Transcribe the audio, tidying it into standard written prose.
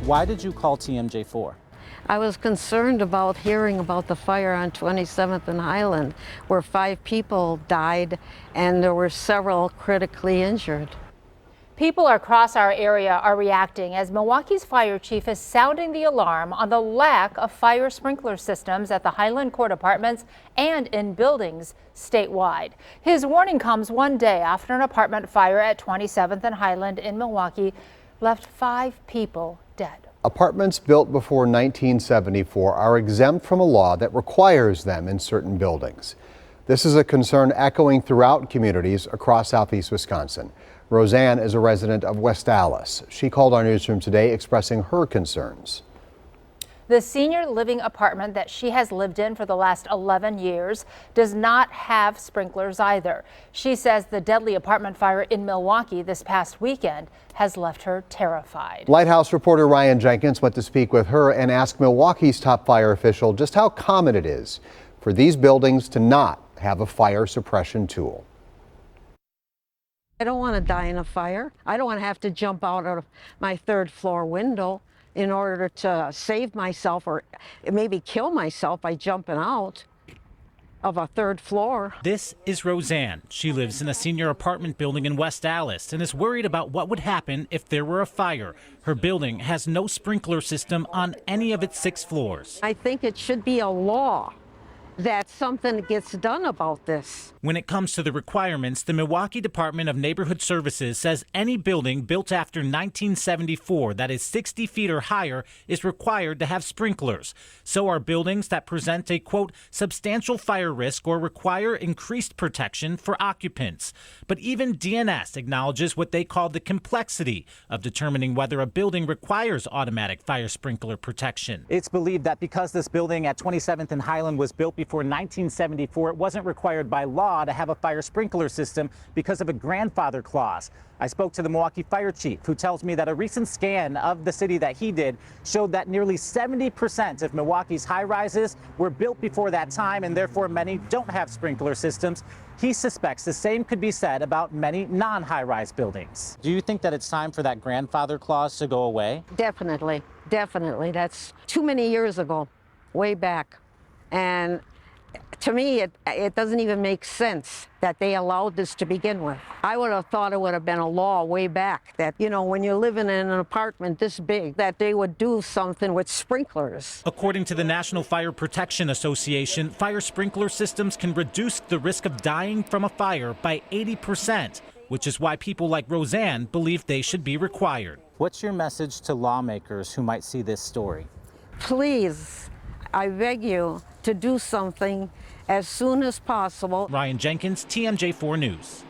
Why did you call TMJ4? I was concerned about hearing about the fire on 27th and Highland, where 5 people died and there were several critically injured. People across our area are reacting as Milwaukee's fire chief is sounding the alarm on the lack of fire sprinkler systems at the Highland Court Apartments and in buildings statewide. His warning comes one day after an apartment fire at 27th and Highland in Milwaukee left 5 people dead. Apartments built before 1974 are exempt from a law that requires them in certain buildings. This is a concern echoing throughout communities across southeast Wisconsin. Roseanne is a resident of West Allis. She called our newsroom today expressing her concerns. The senior living apartment that she has lived in for the last 11 years does not have sprinklers either. She says the deadly apartment fire in Milwaukee this past weekend has left her terrified. Lighthouse reporter Ryan Jenkins went to speak with her and ask Milwaukee's top fire official just how common it is for these buildings to not have a fire suppression tool. I don't want to die in a fire. I don't want to have to jump out of my 3rd floor window in order to save myself or maybe kill myself by jumping out of a 3rd floor. This is Roseanne. She lives in a senior apartment building in West Allis and is worried about what would happen if there were a fire. Her building has no sprinkler system on any of its 6 floors. I think it should be a law that something gets done about this. When it comes to the requirements, the Milwaukee Department of Neighborhood Services says any building built after 1974 that is 60 feet or higher is required to have sprinklers. So are buildings that present a, quote, substantial fire risk or require increased protection for occupants. But even DNS acknowledges what they call the complexity of determining whether a building requires automatic fire sprinkler protection. It's believed that because this building at 27th and Highland was built before 1974, it wasn't required by law to have a fire sprinkler system because of a grandfather clause. I spoke to the Milwaukee fire chief, who tells me that a recent scan of the city that he did showed that nearly 70% of Milwaukee's high-rises were built before that time, and therefore many don't have sprinkler systems. He suspects the same could be said about many non-high-rise buildings. Do you think that it's time for that grandfather clause to go away? Definitely, definitely. That's too many years ago, way back. And to me, it doesn't even make sense that they allowed this to begin with. I would have thought it would have been a law way back that, you know, when you're living in an apartment this big, that they would do something with sprinklers. According to the National Fire Protection Association, fire sprinkler systems can reduce the risk of dying from a fire by 80%, which is why people like Roseanne believe they should be required. What's your message to lawmakers who might see this story? Please, I beg you to do something as soon as possible. Ryan Jenkins, TMJ4 News.